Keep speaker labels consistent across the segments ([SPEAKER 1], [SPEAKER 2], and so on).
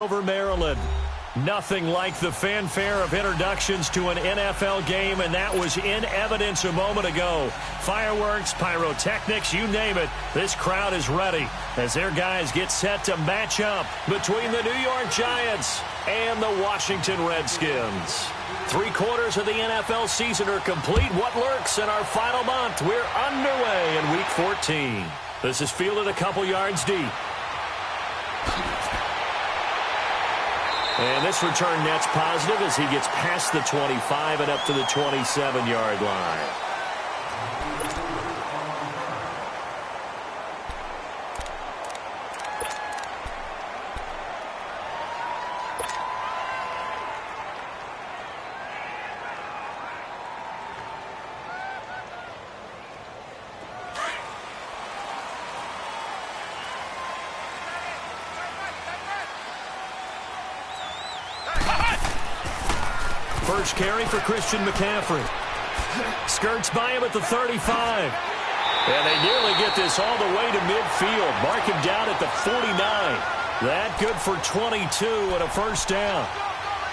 [SPEAKER 1] Over Maryland. Nothing like the fanfare of introductions to an NFL game, and that was in evidence a moment ago. Fireworks, pyrotechnics, you name it. This crowd is ready as their guys get set to match up between the New York Giants and the Washington Redskins. 3/4 of the NFL season are complete. What lurks in our final month? We're underway in Week 14. This is fielded a couple yards deep. And this return net's positive as he gets past the 25 and up to the 27-yard line. First carry for Christian McCaffrey. Skirts by him at the 35. And they nearly get this all the way to midfield. Mark him down at the 49. That good for 22 and a first down.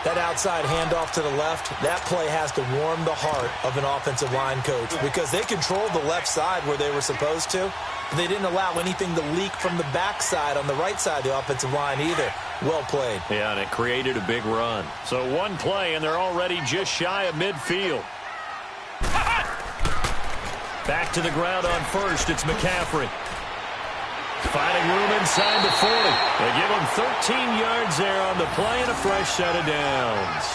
[SPEAKER 2] That outside handoff to the left, that play has to warm the heart of an offensive line coach because they controlled the left side where they were supposed to, but they didn't allow anything to leak from the backside on the right side of the offensive line either. Well played.
[SPEAKER 1] Yeah, and it created a big run. So one play, and they're already just shy of midfield. Back to the ground on first. It's McCaffrey. Finding room inside the 40. They give him 13 yards there on the play and a fresh set of downs.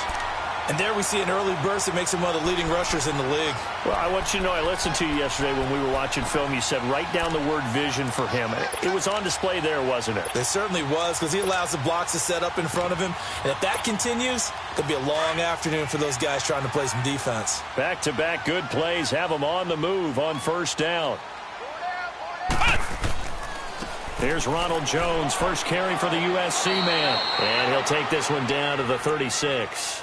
[SPEAKER 2] And there we see an early burst that makes him one of the leading rushers in the league.
[SPEAKER 1] Well, I want you to know, I listened to you yesterday when we were watching film. You said write down the word vision for him. It was on display there, wasn't it?
[SPEAKER 2] It certainly was, because he allows the blocks to set up in front of him. And if that continues, it'll be a long afternoon for those guys trying to play some defense.
[SPEAKER 1] Back-to-back good plays have them on the move on first down. Here's Ronald Jones, first carry for the USC man. And he'll take this one down to the 36.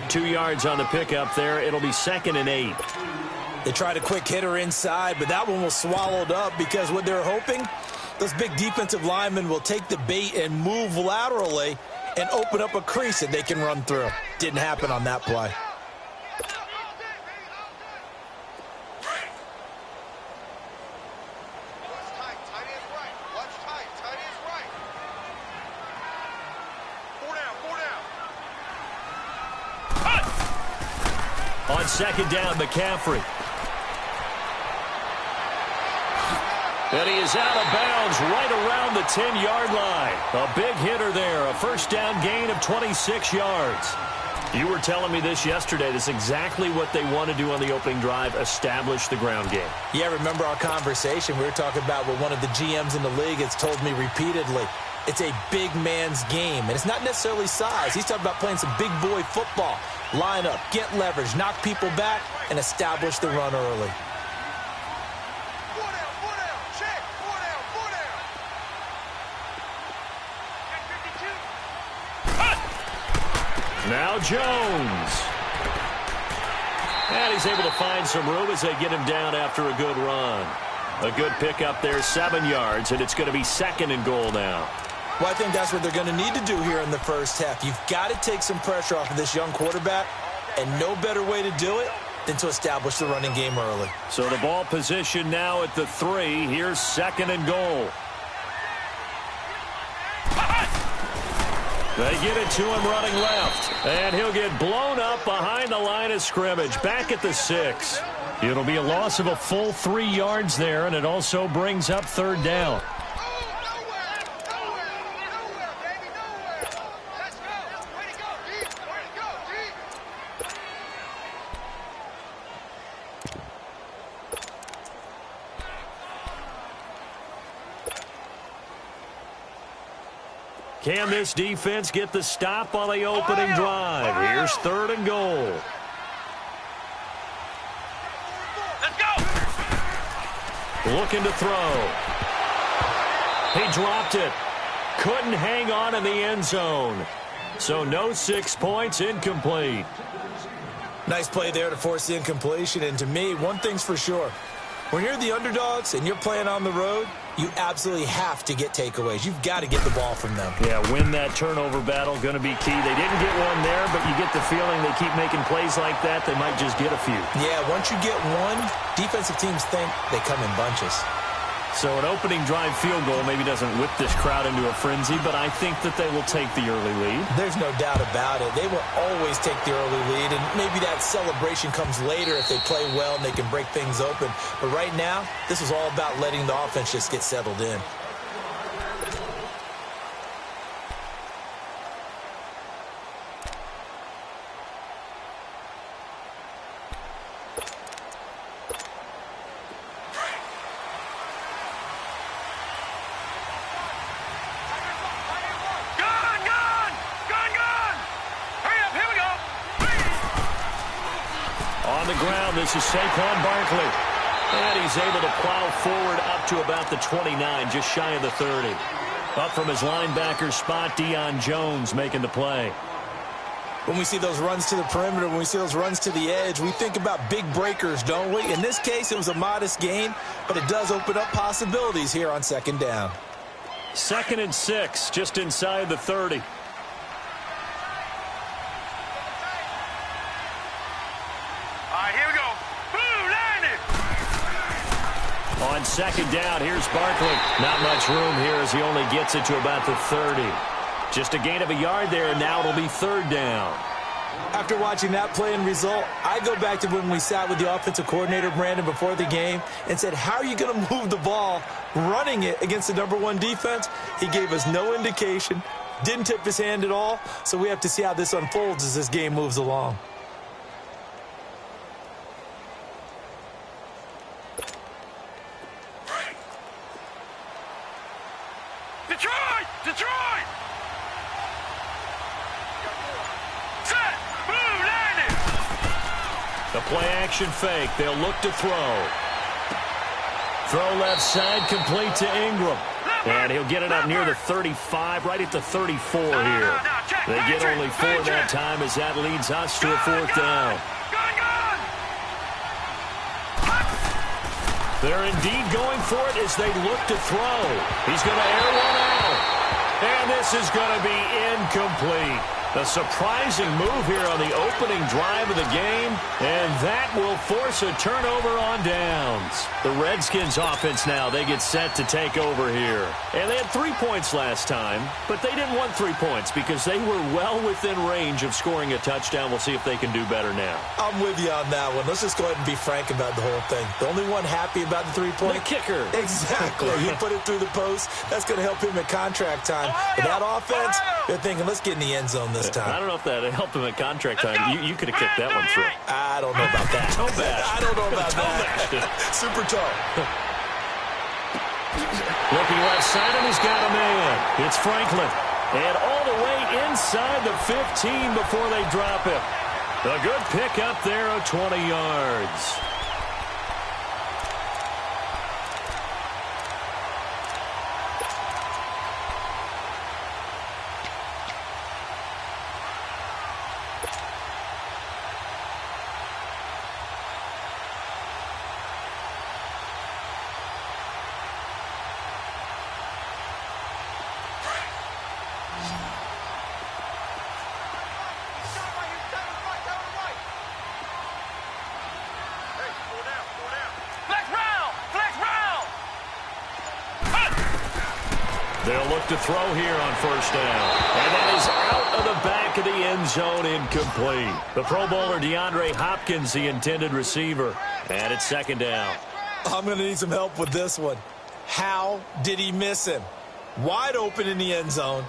[SPEAKER 1] 2 yards on the pickup there. It'll be 2nd and 8.
[SPEAKER 2] They tried a quick hitter inside, but that one was swallowed up because what they're hoping, those big defensive linemen will take the bait and move laterally and open up a crease that they can run through. Didn't happen on that play.
[SPEAKER 1] On second down, McCaffrey. And he is out of bounds right around the 10-yard line. A big hitter there, a first down gain of 26 yards. You were telling me this yesterday. This is exactly what they want to do on the opening drive, establish the ground game.
[SPEAKER 2] Yeah, remember our conversation? We were talking about what one of the GMs in the league has told me repeatedly. It's a big man's game, and it's not necessarily size. He's talking about playing some big boy football. Line up, get leverage, knock people back, and establish the run early.
[SPEAKER 1] Now Jones. And he's able to find some room as they get him down after a good run. A good pickup there, 7 yards, and it's going to be 2nd and goal now.
[SPEAKER 2] Well, I think that's what they're going to need to do here in the first half. You've got to take some pressure off of this young quarterback, and no better way to do it than to establish the running game early.
[SPEAKER 1] So the ball position now at the 3. Here's 2nd and goal. They get it to him running left, and he'll get blown up behind the line of scrimmage, back at the 6. It'll be a loss of a full 3 yards there, and it also brings up 3rd down. Can this defense get the stop on the opening drive? Here's 3rd and goal.
[SPEAKER 3] Let's go.
[SPEAKER 1] Looking to throw. He dropped it. Couldn't hang on in the end zone. So no 6 points, incomplete.
[SPEAKER 2] Nice play there to force the incompletion. And to me, one thing's for sure. When you're the underdogs and you're playing on the road, You absolutely have to get takeaways. You've got to get the ball from them.
[SPEAKER 1] Yeah, win that turnover battle, going to be key. They didn't get one there, but you get the feeling they keep making plays like that, they might just get a few.
[SPEAKER 2] Yeah, once you get one, defensive teams think they come in bunches.
[SPEAKER 1] So an opening drive field goal maybe doesn't whip this crowd into a frenzy, but I think that they will take the early lead.
[SPEAKER 2] There's no doubt about it. They will always take the early lead, and maybe that celebration comes later if they play well and they can break things open. But right now, this is all about letting the offense just get settled in.
[SPEAKER 1] This is Saquon Barkley. And he's able to plow forward up to about the 29, just shy of the 30. Up from his linebacker spot, Deion Jones making the play.
[SPEAKER 2] When we see those runs to the perimeter, when we see those runs to the edge, we think about big breakers, don't we? In this case, it was a modest gain, but it does open up possibilities here on second down.
[SPEAKER 1] 2nd and 6, just inside the 30. On second down, here's Barkley. Not much room here as he only gets it to about the 30. Just a gain of a yard there, and now it'll be 3rd down.
[SPEAKER 2] After watching that play and result, I go back to when we sat with the offensive coordinator, Brandon, before the game and said, how are you going to move the ball running it against the #1 defense? He gave us no indication, didn't tip his hand at all, so we have to see how this unfolds as this game moves along.
[SPEAKER 3] Detroit! Set! Move! Landed!
[SPEAKER 1] The play-action fake. They'll look to throw. Throw left side, complete to Ingram. And he'll get it up near the 35, right at the 34 here. They get only 4 that time as that leads us to a 4th down. They're indeed going for it as they look to throw. He's going to air one out. And this is going to be incomplete. A surprising move here on the opening drive of the game, and that will force a turnover on downs. The Redskins offense now, they get set to take over here. And they had 3 points last time, but they didn't want 3 points because they were well within range of scoring a touchdown. We'll see if they can do better now.
[SPEAKER 2] I'm with you on that one. Let's just go ahead and be frank about the whole thing. The only one happy about the 3-point?
[SPEAKER 1] The kicker.
[SPEAKER 2] Exactly. He put it through the post. That's going to help him at contract time. But that offense, they're thinking, let's get in the end zone this time.
[SPEAKER 1] I don't know if that helped him at contract time. You could have kicked that one through.
[SPEAKER 2] I don't know about that.
[SPEAKER 1] Toe bash.
[SPEAKER 2] I don't know about that. Super toe.
[SPEAKER 1] Looking left side, and he's got a man. It's Franklin. And all the way inside the 15 before they drop him. A good pick up there of 20 yards. They'll look to throw here on 1st down. And that is out of the back of the end zone, incomplete. The Pro Bowler DeAndre Hopkins, the intended receiver. And it's 2nd down.
[SPEAKER 2] I'm going to need some help with this one. How did he miss him? Wide open in the end zone.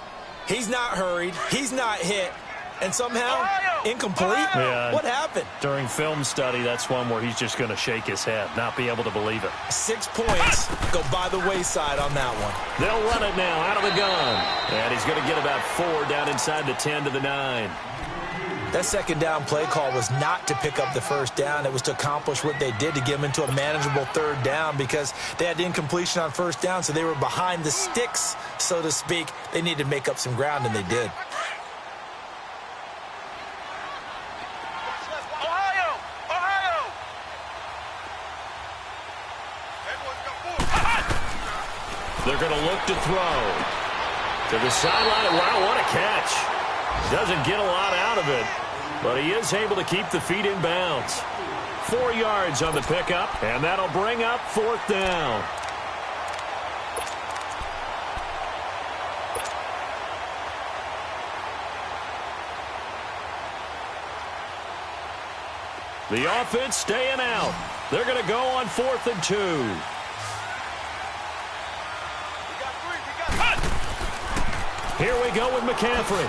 [SPEAKER 2] He's not hurried. He's not hit. And somehow, incomplete?
[SPEAKER 1] Yeah.
[SPEAKER 2] What happened?
[SPEAKER 1] During film study, that's one where he's just going to shake his head, not be able to believe it.
[SPEAKER 2] 6 points go by the wayside on that one.
[SPEAKER 1] They'll run it now out of the gun. And he's going to get about 4 down inside the 10 to the 9.
[SPEAKER 2] That 2nd down play call was not to pick up the 1st down. It was to accomplish what they did to get them into a manageable 3rd down because they had incompletion on 1st down, so they were behind the sticks, so to speak. They needed to make up some ground, and they did.
[SPEAKER 1] They're going to look to throw. To the sideline. Wow, what a catch. Doesn't get a lot out of it, but he is able to keep the feet in bounds. 4 yards on the pickup, and that'll bring up 4th down. The offense staying out. They're going to go on 4th and 2. Here we go with McCaffrey.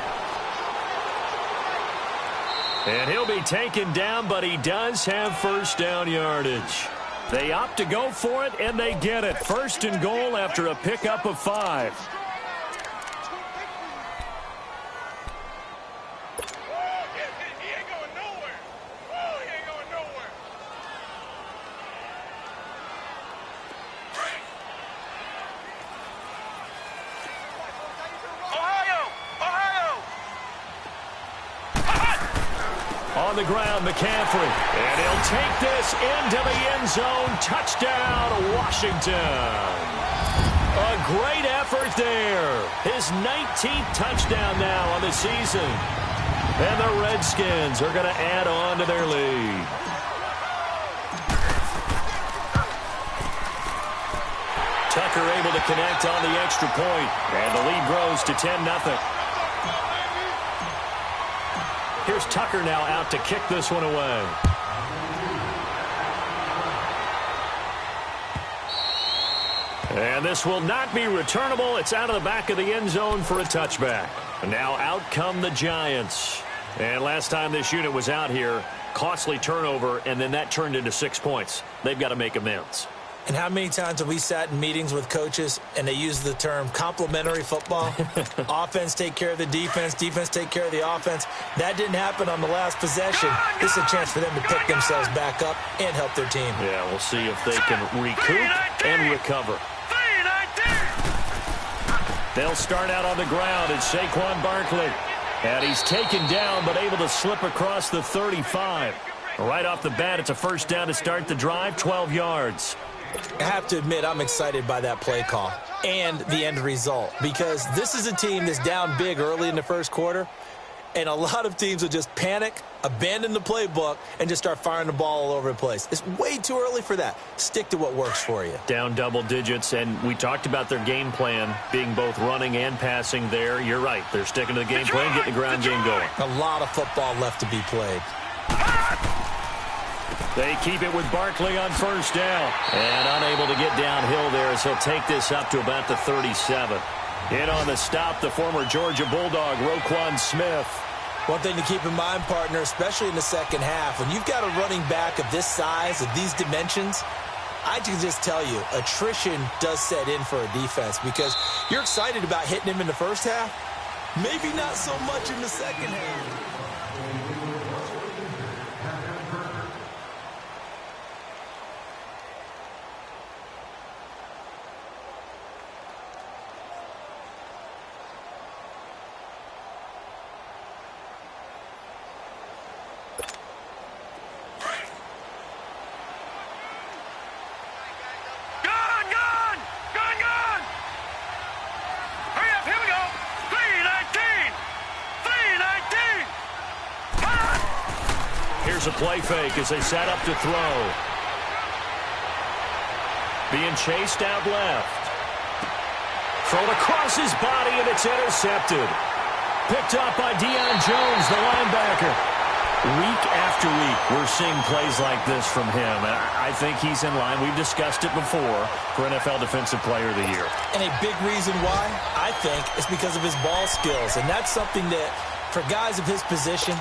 [SPEAKER 1] And he'll be taken down, but he does have first down yardage. They opt to go for it, and they get it. 1st and goal after a pickup of 5. On the ground, McCaffrey. And he'll take this into the end zone. Touchdown, Washington. A great effort there. His 19th touchdown now on the season. And the Redskins are going to add on to their lead. Tucker able to connect on the extra point. And the lead grows to 10-0. Here's Tucker now out to kick this one away. And this will not be returnable. It's out of the back of the end zone for a touchback. And now out come the Giants. And last time this unit was out here, costly turnover, and then that turned into 6 points. They've got to make amends.
[SPEAKER 2] And how many times have we sat in meetings with coaches and they use the term complementary football? Offense take care of the defense, defense take care of the offense. That didn't happen on the last possession. This is a chance for them to pick themselves back up and help their team.
[SPEAKER 1] Yeah, we'll see if they can recoup and recover. They'll start out on the ground. It's Saquon Barkley. And he's taken down but able to slip across the 35. Right off the bat, it's a first down to start the drive, 12 yards.
[SPEAKER 2] I have to admit, I'm excited by that play call and the end result because this is a team that's down big early in the first quarter, and a lot of teams will just panic, abandon the playbook, and just start firing the ball all over the place. It's way too early for that. Stick to what works for you.
[SPEAKER 1] Down double digits, and we talked about their game plan being both running and passing there. You're right. They're sticking to the game plan, getting the ground game going.
[SPEAKER 2] A lot of football left to be played.
[SPEAKER 1] They keep it with Barkley on first down. And unable to get downhill there as he'll take this up to about the 37. In on the stop, the former Georgia Bulldog, Roquan Smith.
[SPEAKER 2] One thing to keep in mind, partner, especially in the second half, when you've got a running back of this size, of these dimensions, I can just tell you, attrition does set in for a defense because you're excited about hitting him in the first half. Maybe not so much in the second half.
[SPEAKER 1] A play fake as they set up to throw. Being chased out left. Thrown across his body, and it's intercepted. Picked up by Deion Jones, the linebacker. Week after week, we're seeing plays like this from him. And I think he's in line. We've discussed it before for NFL Defensive Player of the Year.
[SPEAKER 2] And a big reason why, I think, is because of his ball skills. And that's something that, for guys of his position,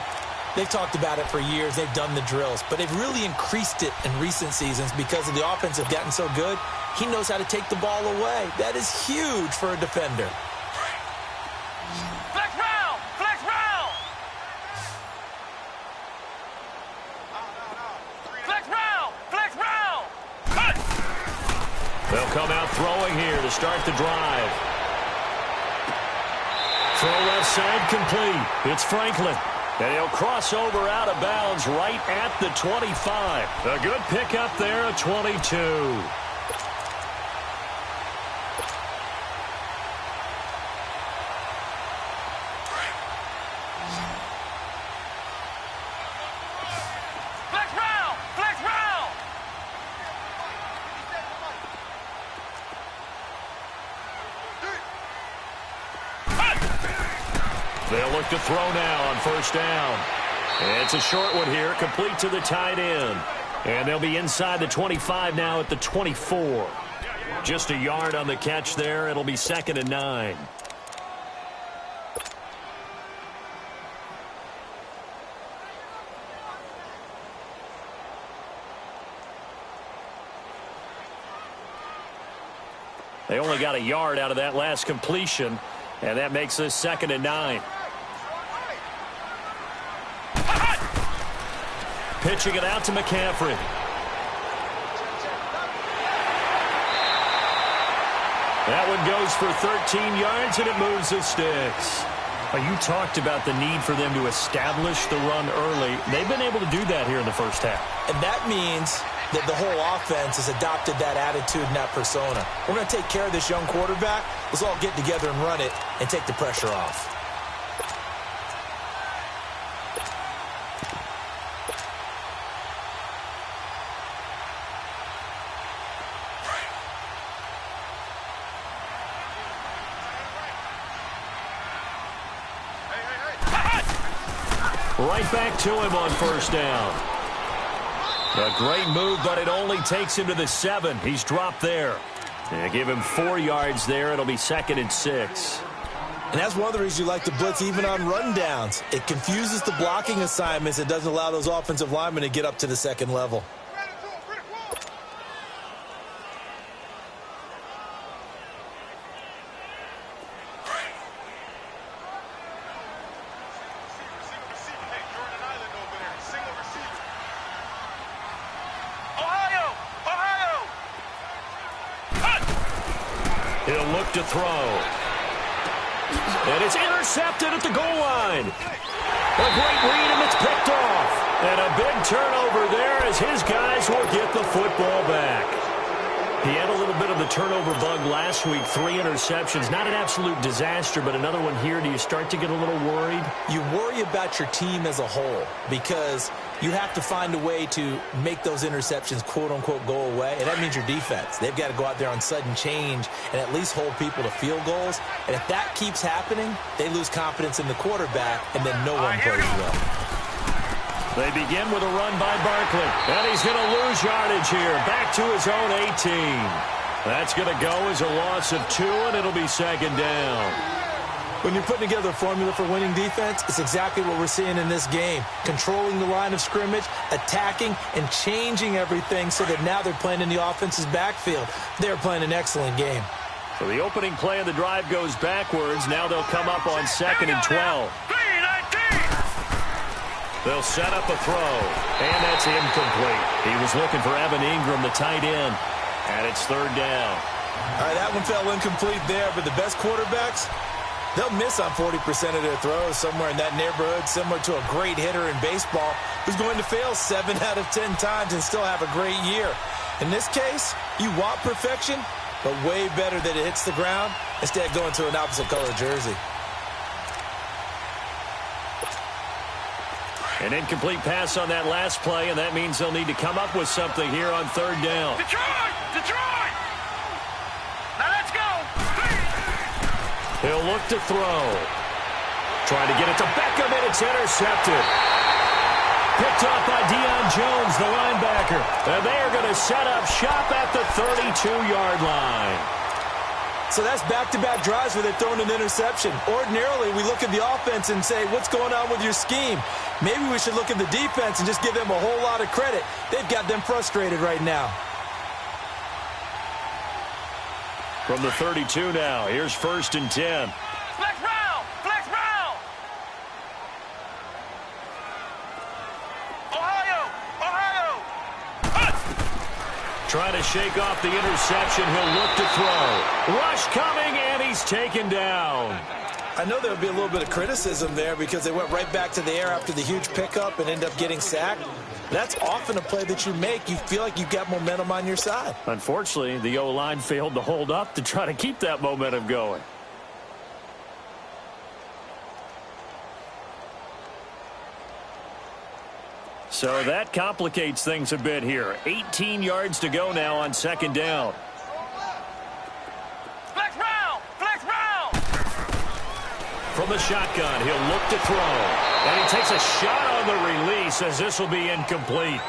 [SPEAKER 2] they've talked about it for years. They've done the drills. But they've really increased it in recent seasons because of the offense have gotten so good. He knows how to take the ball away. That is huge for a defender.
[SPEAKER 3] Flex round! Flex round! Flex round! Flex round! Cut!
[SPEAKER 1] They'll come out throwing here to start the drive. Throw left side complete. It's Franklin. And he'll cross over out of bounds right at the 25. A good pickup there at 22. They'll look to throw now on first down. It's a short one here, complete to the tight end. And they'll be inside the 25 now at the 24. Just a yard on the catch there. It'll be 2nd and 9. They only got a yard out of that last completion, and that makes this 2nd and 9. Pitching it out to McCaffrey. That one goes for 13 yards, and it moves the sticks. You talked about the need for them to establish the run early. They've been able to do that here in the first half.
[SPEAKER 2] And that means that the whole offense has adopted that attitude and that persona. We're going to take care of this young quarterback. Let's all get together and run it and take the pressure off.
[SPEAKER 1] Right back to him on first down. A great move, but it only takes him to the 7. He's dropped there. And give him 4 yards there. It'll be 2nd and 6.
[SPEAKER 2] And that's one of the reasons you like to blitz even on rundowns. It confuses the blocking assignments. It doesn't allow those offensive linemen to get up to the second level.
[SPEAKER 1] He'll look to throw. And it's intercepted at the goal line. A great read, and it's picked off. And a big turnover there as his guys will get the football back. He had a little bit of the turnover bug last week, 3 interceptions. Not an absolute disaster, but another one here. Do you start to get a little worried?
[SPEAKER 2] You worry about your team as a whole because you have to find a way to make those interceptions, quote-unquote, go away. And that means your defense. They've got to go out there on sudden change and at least hold people to field goals. And if that keeps happening, they lose confidence in the quarterback, and then no one plays well.
[SPEAKER 1] They begin with a run by Barkley. And he's going to lose yardage here. Back to his own 18. That's going to go as a loss of 2, and it'll be 2nd down.
[SPEAKER 2] When you're putting together a formula for winning defense, it's exactly what we're seeing in this game. Controlling the line of scrimmage, attacking, and changing everything so that now they're playing in the offense's backfield. They're playing an excellent game.
[SPEAKER 1] So the opening play of the drive goes backwards. Now they'll come up on 2nd and 12. They'll set up a throw, and that's incomplete. He was looking for Evan Ingram, the tight end, and it's 3rd down.
[SPEAKER 2] All right, that one fell incomplete there, but the best quarterbacks, they'll miss on 40% of their throws somewhere in that neighborhood, similar to a great hitter in baseball who's going to fail 7 out of 10 times and still have a great year. In this case, you want perfection, but way better that it hits the ground instead of going to an opposite color jersey.
[SPEAKER 1] An incomplete pass on that last play, and that means they'll need to come up with something here on 3rd down.
[SPEAKER 3] Detroit! Detroit! Now let's go!
[SPEAKER 1] He'll look to throw. Trying to get it to Beckham, and it's intercepted. Picked off by Deion Jones, the linebacker. And they are going to set up shop at the 32-yard line.
[SPEAKER 2] So that's back-to-back drives where they've thrown an interception. Ordinarily, we look at the offense and say, what's going on with your scheme? Maybe we should look at the defense and just give them a whole lot of credit. They've got them frustrated right now.
[SPEAKER 1] From the 32 now, here's 1st and 10.
[SPEAKER 3] Flex round! Flex round! Ohio! Ohio!
[SPEAKER 1] Trying to shake off the interception. He'll look to throw. Rush coming, and he's taken down.
[SPEAKER 2] I know there would be a little bit of criticism there because they went right back to the air after the huge pickup and ended up getting sacked. That's often a play that you make. You feel like you've got momentum on your side.
[SPEAKER 1] Unfortunately, the O-line failed to hold up to try to keep that momentum going. So that complicates things a bit here. 18 yards to go now on 2nd down.
[SPEAKER 3] Flex round! Flex round!
[SPEAKER 1] From From the shotgun, he'll look to throw. And he takes a shot on the release as this will be incomplete.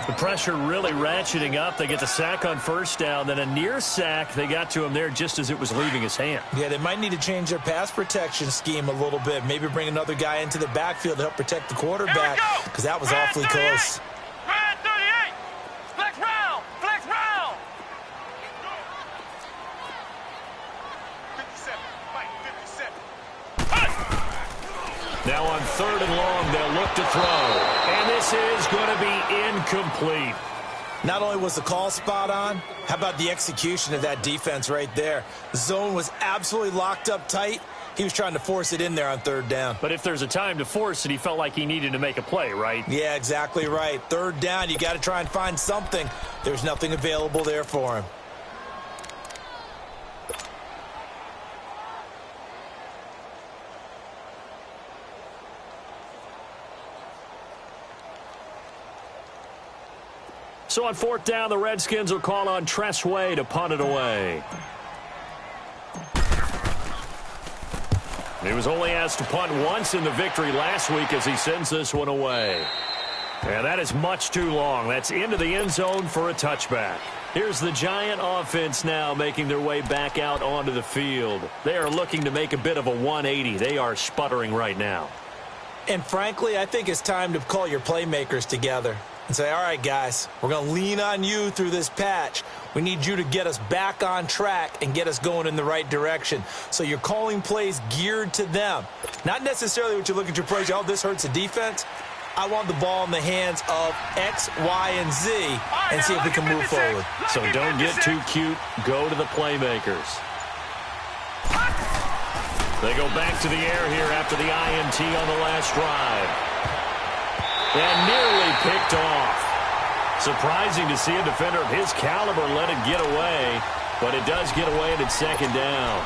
[SPEAKER 1] The pressure really ratcheting up. They get the sack on first down. Then a near sack. They got to him there just as it was leaving his hand.
[SPEAKER 2] Yeah, they might need to change their pass protection scheme a little bit. Maybe bring another guy into the backfield to help protect the quarterback, because that was awfully close.
[SPEAKER 3] Red 38. Flex round. Flex round. 57. Mike, 57.
[SPEAKER 1] Now on 3rd and long, they'll look to throw. And this is going to be incomplete.
[SPEAKER 2] Not only was the call spot on, how about the execution of that defense right there? The zone was absolutely locked up tight. He was trying to force it in there on 3rd down.
[SPEAKER 1] But if there's a time to force it, he felt like he needed to make a play, right?
[SPEAKER 2] Yeah, exactly right. 3rd down, you got to try and find something. There's nothing available there for him.
[SPEAKER 1] So on 4th down, the Redskins will call on Tress Way to punt it away. He was only asked to punt once in the victory last week as he sends this one away. And that is much too long. That's into the end zone for a touchback. Here's the Giant offense now making their way back out onto the field. They are looking to make a bit of a 180. They are sputtering right now.
[SPEAKER 2] And frankly, I think it's time to call your playmakers together and say, all right, guys, we're going to lean on you through this patch. We need you to get us back on track and get us going in the right direction. So you're calling plays geared to them. Not necessarily what you look at your plays, oh, this hurts the defense. I want the ball in the hands of X, Y, and Z and see if we can move forward.
[SPEAKER 1] So don't get too cute. Go to the playmakers. They go back to the air here after the INT on the last drive. And nearly picked off. Surprising to see a defender of his caliber let it get away, but it does get away and it's 2nd down.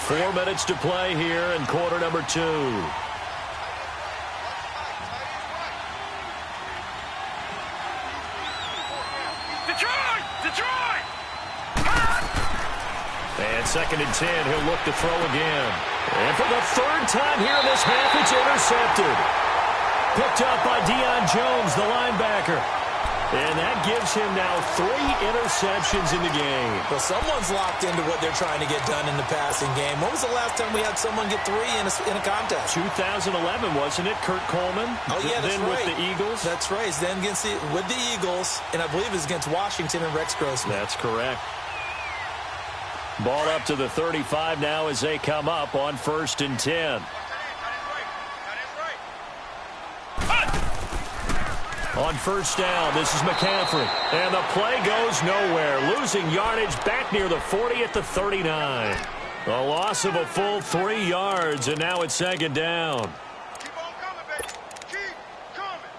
[SPEAKER 1] Four minutes to play here in quarter number 2.
[SPEAKER 3] Detroit!
[SPEAKER 1] And 2nd and 10, he'll look to throw again. And for the 3rd time here in this half, it's intercepted. Picked up by Deion Jones, the linebacker. And that gives him now 3 interceptions in the game.
[SPEAKER 2] Well, someone's locked into what they're trying to get done in the passing game. When was the last time we had someone get 3 in a contest?
[SPEAKER 1] 2011, wasn't it? Kurt Coleman.
[SPEAKER 2] Oh, yeah, that's
[SPEAKER 1] then
[SPEAKER 2] right.
[SPEAKER 1] With the Eagles.
[SPEAKER 2] That's right. Then with the Eagles, and I believe it's against Washington and Rex Grossman.
[SPEAKER 1] That's correct. Ball up to the 35 now as they come up on 1st and 10. On 1st down, this is McCaffrey. And the play goes nowhere. Losing yardage back near the 40 at the 39. A loss of a full 3 yards, and now it's 2nd down.
[SPEAKER 3] Keep on coming, baby. Keep coming.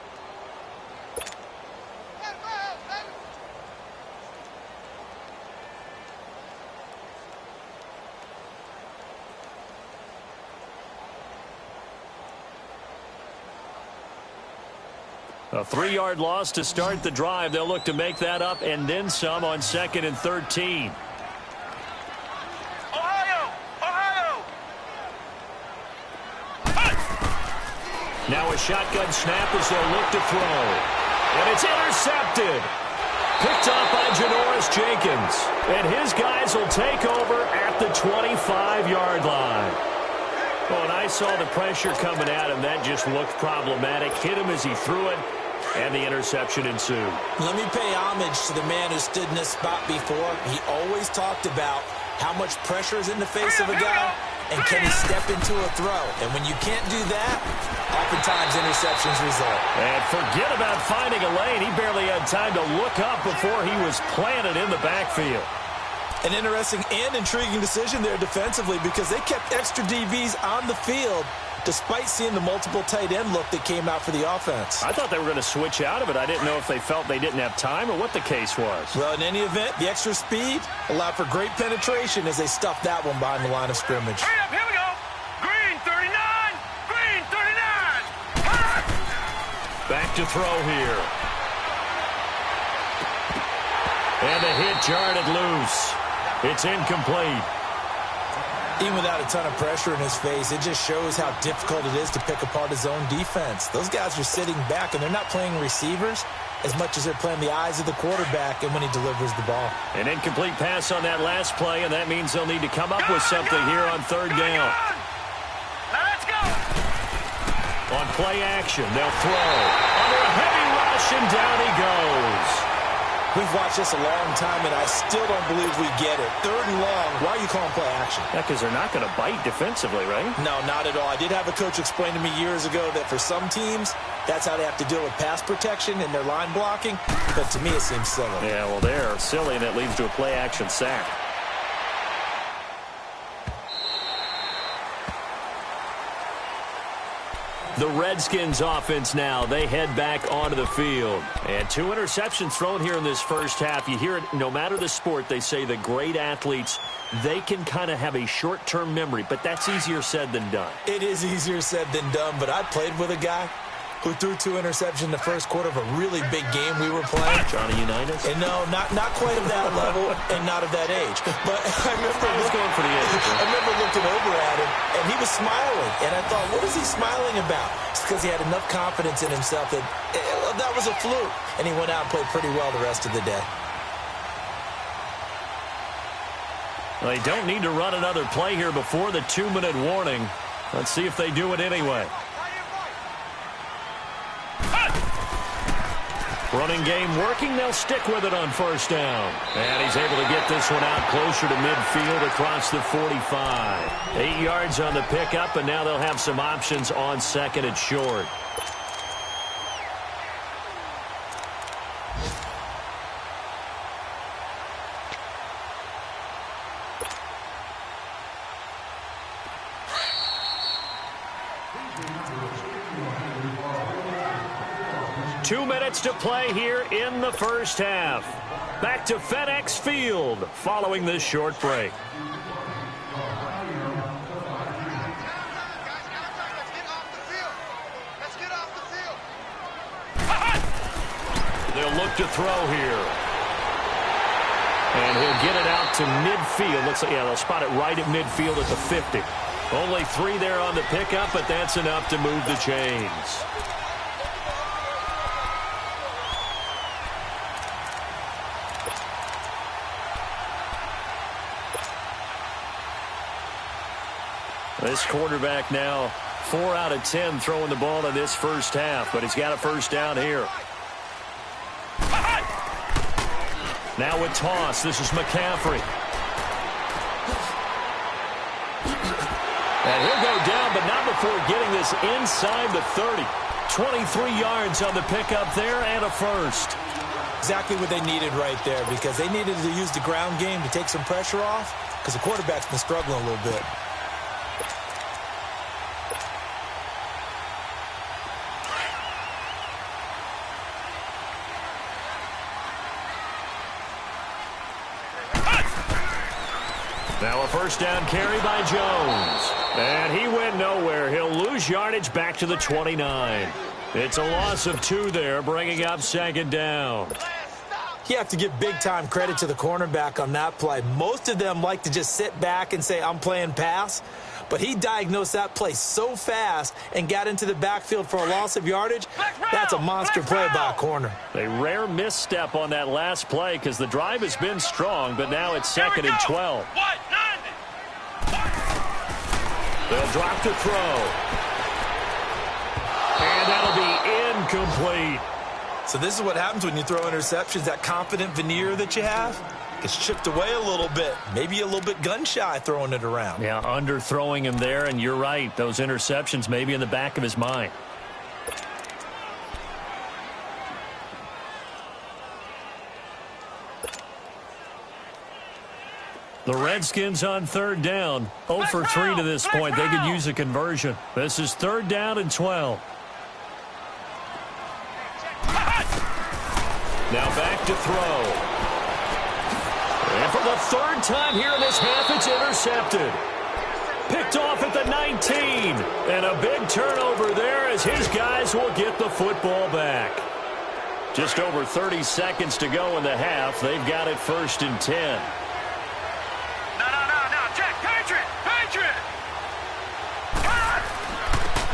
[SPEAKER 1] A 3-yard loss to start the drive. They'll look to make that up and then some on 2nd and 13.
[SPEAKER 3] Ohio!
[SPEAKER 1] Now a shotgun snap as they'll look to throw. And it's intercepted. Picked up by Janoris Jenkins. And his guys will take over at the 25-yard line. Oh, and I saw the pressure coming at him. That just looked problematic. Hit him as he threw it, and the interception ensued.
[SPEAKER 2] Let me pay homage to the man who stood in this spot before. He always talked about how much pressure is in the face of a guy, and can he step into a throw. And when you can't do that, oftentimes interceptions result.
[SPEAKER 1] And forget about finding a lane. He barely had time to look up before he was planted in the backfield.
[SPEAKER 2] An interesting and intriguing decision there defensively, because they kept extra DBs on the field despite seeing the multiple tight end look that came out for the offense.
[SPEAKER 1] I thought they were going to switch out of it. I didn't know if they felt they didn't have time or what the case was.
[SPEAKER 2] Well, in any event, the extra speed allowed for great penetration as they stuffed that one behind the line of scrimmage.
[SPEAKER 3] Hurry up, here we go. Green 39. Green 39.
[SPEAKER 1] Back to throw here. And the hit jarred it loose. It's incomplete.
[SPEAKER 2] Even without a ton of pressure in his face, it just shows how difficult it is to pick apart his own defense. Those guys are sitting back, and they're not playing receivers as much as they're playing the eyes of the quarterback and when he delivers the ball.
[SPEAKER 1] An incomplete pass on that last play, and that means they'll need to come up with something here on third down.
[SPEAKER 3] Now let's go.
[SPEAKER 1] On play action, they'll throw. Under a heavy rush, and down he goes.
[SPEAKER 2] We've watched this a long time, and I still don't believe we get it. Third and long, why are you calling play action?
[SPEAKER 1] Yeah, because they're not going to bite defensively, right?
[SPEAKER 2] No, not at all. I did have a coach explain to me years ago that for some teams, that's how they have to deal with pass protection and their line blocking. But to me, it seems silly.
[SPEAKER 1] Yeah, well, they're silly, and it leads to a play action sack. The Redskins offense now, they head back onto the field. And 2 interceptions thrown here in this first half. You hear it, no matter the sport, they say the great athletes, they can kind of have a short-term memory, but that's easier said than done.
[SPEAKER 2] It is easier said than done, but I played with a guy who threw 2 interceptions in the first quarter of a really big game we were playing.
[SPEAKER 1] Johnny Unitas?
[SPEAKER 2] And no, not quite of that level and not of that age. But I remember looking over at him, and he was smiling. And I thought, what is he smiling about? It's because he had enough confidence in himself that that was a fluke. And he went out and played pretty well the rest of the day.
[SPEAKER 1] Well, they don't need to run another play here before the 2-minute warning. Let's see if they do it anyway. Running game working. They'll stick with it on first down. And he's able to get this one out closer to midfield across the 45. 8 yards on the pickup, and now they'll have some options on second and short. Two minutes to play here in the first half. Back to FedEx Field following this short break. They'll look to throw here. And he'll get it out to midfield. Looks like, yeah, they'll spot it right at midfield at the 50. Only 3 there on the pickup, but that's enough to move the chains. This quarterback now 4 out of 10 throwing the ball in this first half, but he's got a first down here. Now with toss, this is McCaffrey. And he'll go down, but not before getting this inside the 30. 23 yards on the pickup there and a first.
[SPEAKER 2] Exactly what they needed right there, because they needed to use the ground game to take some pressure off, because the quarterback's been struggling a little bit.
[SPEAKER 1] Now a first down carry by Jones. And he went nowhere. He'll lose yardage back to the 29. It's a loss of 2 there, bringing up second down.
[SPEAKER 2] You have to give big-time credit to the cornerback on that play. Most of them like to just sit back and say, I'm playing pass. But he diagnosed that play so fast and got into the backfield for a loss of yardage. That's a monster play by a corner.
[SPEAKER 1] A rare misstep on that last play because the drive has been strong, but now it's second and 12. They'll drop to throw. And that'll be incomplete.
[SPEAKER 2] So this is what happens when you throw interceptions. That confident veneer that you have gets chipped away a little bit. Maybe a little bit gun-shy throwing it around.
[SPEAKER 1] Yeah, underthrowing him there, and you're right. Those interceptions may be in the back of his mind. The Redskins on third down. 0 for 3 to this point. They could use a conversion. This is third down and 12. Now back to throw. And for the third time here in this half, it's intercepted. Picked off at the 19. And a big turnover there as his guys will get the football back. Just over 30 seconds to go in the half. They've got it 1st and 10.
[SPEAKER 3] No. Check. Patriot.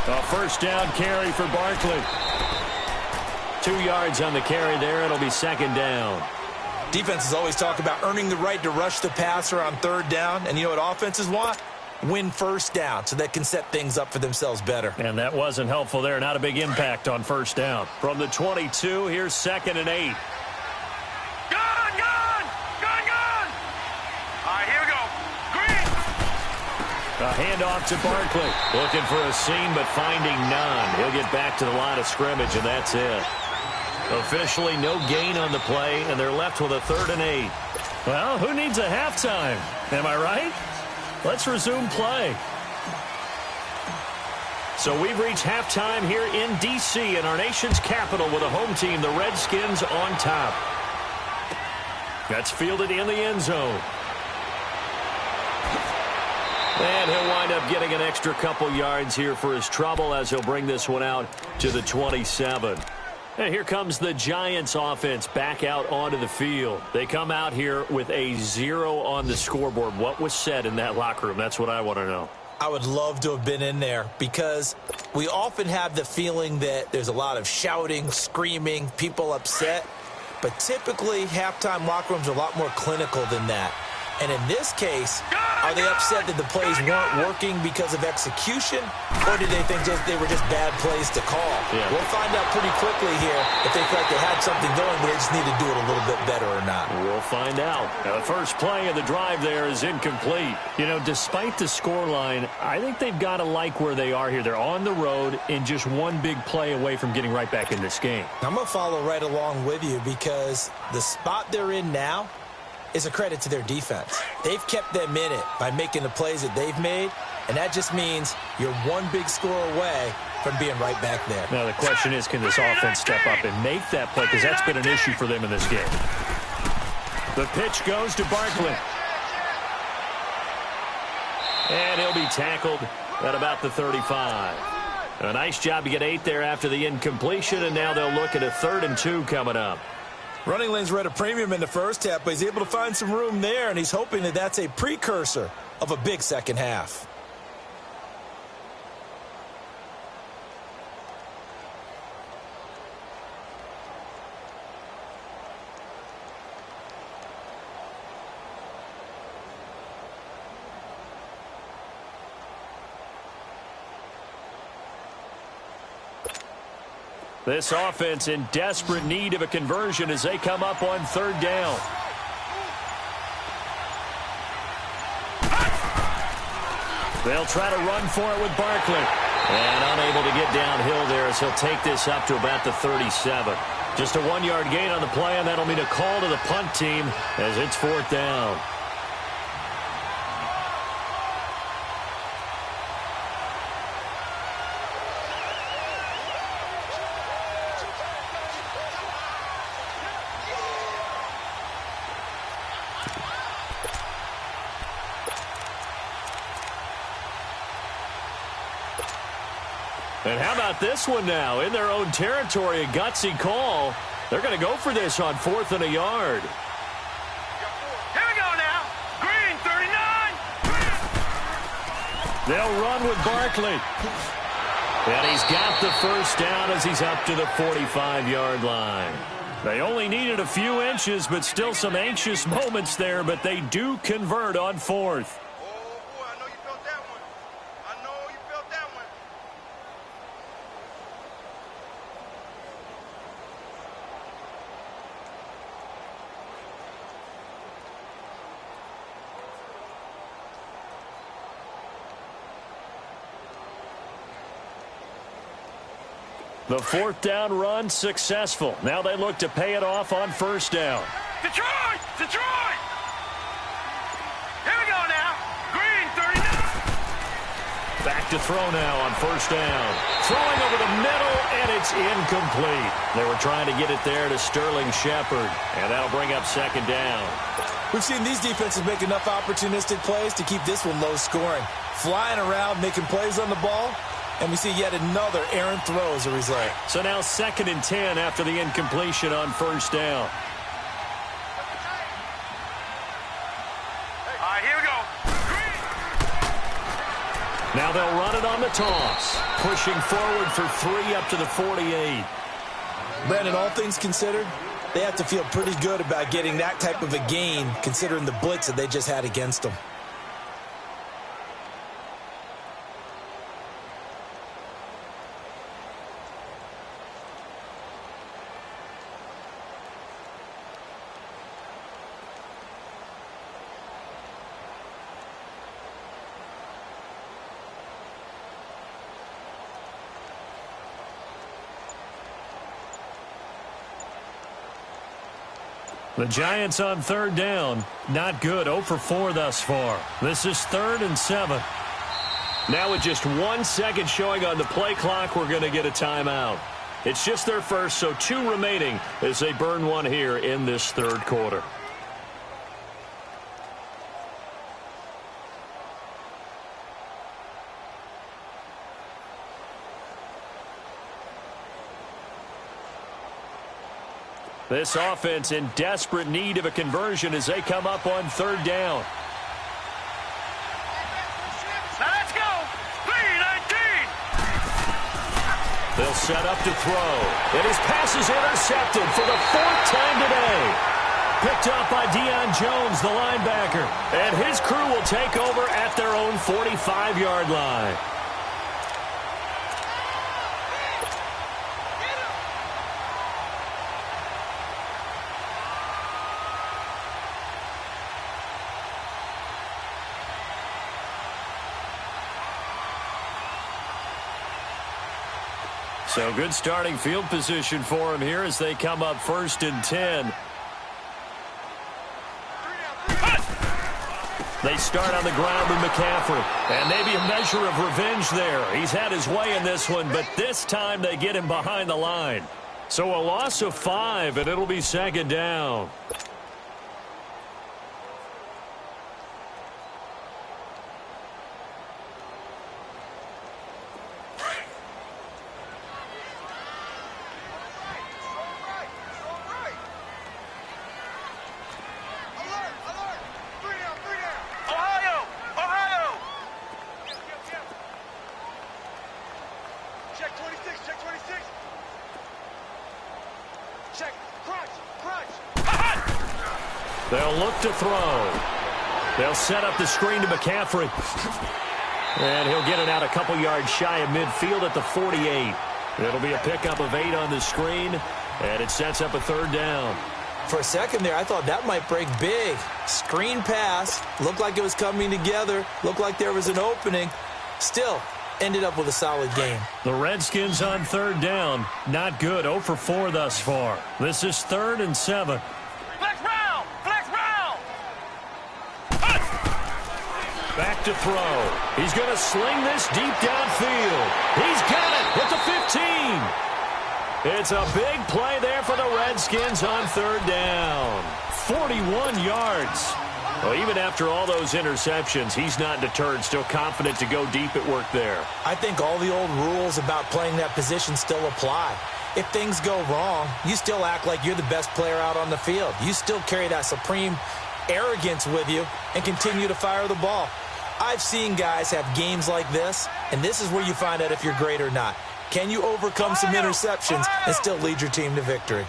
[SPEAKER 1] A first down carry for Barkley. 2 yards on the carry there. It'll be 2nd down.
[SPEAKER 2] Defenses always talk about earning the right to rush the passer on 3rd down. And you know what offenses want? Win 1st down so they can set things up for themselves better.
[SPEAKER 1] And that wasn't helpful there. Not a big impact on 1st down. From the 22, here's 2nd and 8.
[SPEAKER 3] Gun! All right, here we go. Green!
[SPEAKER 1] A handoff to Barkley. Looking for a seam, but finding none. He'll get back to the line of scrimmage, and that's it. Officially no gain on the play, and they're left with a 3rd and 8. Well, who needs a halftime? Am I right? Let's resume play. So we've reached halftime here in D.C. in our nation's capital with a home team, the Redskins, on top. That's fielded in the end zone. And he'll wind up getting an extra couple yards here for his trouble as he'll bring this one out to the 27. And here comes the Giants offense back out onto the field. They come out here with a 0 on the scoreboard. What was said in that locker room? That's what I want to know.
[SPEAKER 2] I would love to have been in there because we often have the feeling that there's a lot of shouting, screaming, people upset. But typically, halftime locker rooms are a lot more clinical than that. And in this case, are they upset that the plays weren't working because of execution? Or did they think they were just bad plays to call?
[SPEAKER 1] Yeah.
[SPEAKER 2] We'll find out pretty quickly here if they feel like they had something going, but they just need to do it a little bit better or not.
[SPEAKER 1] We'll find out. Now, the first play of the drive there is incomplete. You know, despite the scoreline, I think they've got to like where they are here. They're on the road and just one big play away from getting right back in this game.
[SPEAKER 2] I'm going to follow right along with you because the spot they're in now is a credit to their defense. They've kept them in it by making the plays that they've made, and that just means you're one big score away from being right back there.
[SPEAKER 1] Now, the question is, can this offense step up and make that play? Because that's been an issue for them in this game. The pitch goes to Barkley. And he'll be tackled at about the 35. A nice job to get 8 there after the incompletion, and now they'll look at a 3rd and 2 coming up.
[SPEAKER 2] Running lanes were at a premium in the first half, but he's able to find some room there, and he's hoping that that's a precursor of a big second half.
[SPEAKER 1] This offense in desperate need of a conversion as they come up on 3rd down. They'll try to run for it with Barkley. And unable to get downhill there as he'll take this up to about the 37. Just a 1-yard gain on the play, and that'll mean a call to the punt team as it's 4th down. And how about this one now? In their own territory, a gutsy call. They're going to go for this on 4th and a yard.
[SPEAKER 3] Here we go now. Green, 39.
[SPEAKER 1] They'll run with Barkley. And he's got the first down as he's up to the 45-yard line. They only needed a few inches, but still some anxious moments there, but they do convert on 4th. The 4th down run successful. Now they look to pay it off on 1st down.
[SPEAKER 3] Detroit! Detroit! Here we go now. Green, 39.
[SPEAKER 1] Back to throw now on 1st down. Throwing over the middle, and it's incomplete. They were trying to get it there to Sterling Shepard, and that'll bring up 2nd down.
[SPEAKER 2] We've seen these defenses make enough opportunistic plays to keep this one low scoring. Flying around, making plays on the ball, And we see yet another errant throw as a result.
[SPEAKER 1] So now 2nd and 10 after the incompletion on 1st down.
[SPEAKER 3] All right, here we go.
[SPEAKER 1] Now they'll run it on the toss. Pushing forward for 3 up to the 48.
[SPEAKER 2] Brandon, all things considered, they have to feel pretty good about getting that type of a gain considering the blitz that they just had against them.
[SPEAKER 1] The Giants on 3rd down. Not good. 0 for 4 thus far. This is 3rd and 7. Now with just 1 second showing on the play clock, we're going to get a timeout. It's just their first, so 2 remaining as they burn one here in this 3rd quarter. This offense in desperate need of a conversion as they come up on 3rd down.
[SPEAKER 3] Now let's go. 3-19.
[SPEAKER 1] They'll set up to throw. And his pass is intercepted for the 4th time today. Picked up by Deion Jones, the linebacker. And his crew will take over at their own 45-yard line. So good starting field position for him here as they come up 1st and 10. They start on the ground with McCaffrey. And maybe a measure of revenge there. He's had his way in this one, but this time they get him behind the line. So a loss of 5, and it'll be 2nd down. They'll look to throw. They'll set up the screen to McCaffrey. And he'll get it out a couple yards shy of midfield at the 48. It'll be a pickup of 8 on the screen, and it sets up a 3rd down.
[SPEAKER 2] For a second there, I thought that might break big. Screen pass. Looked like it was coming together. Looked like there was an opening. Still, ended up with a solid game.
[SPEAKER 1] The Redskins on 3rd down. Not good. 0 for 4 thus far. This is 3rd and 7.
[SPEAKER 3] Flex round. Flex round.
[SPEAKER 1] Back to throw. He's going to sling this deep downfield. He's got it at the 15. It's a big play there for the Redskins on 3rd down. 41 yards. Well, even after all those interceptions, he's not deterred, still confident to go deep at work there.
[SPEAKER 2] I think all the old rules about playing that position still apply. If things go wrong, you still act like you're the best player out on the field. You still carry that supreme arrogance with you and continue to fire the ball. I've seen guys have games like this, and this is where you find out if you're great or not. Can you overcome some interceptions and still lead your team to victory?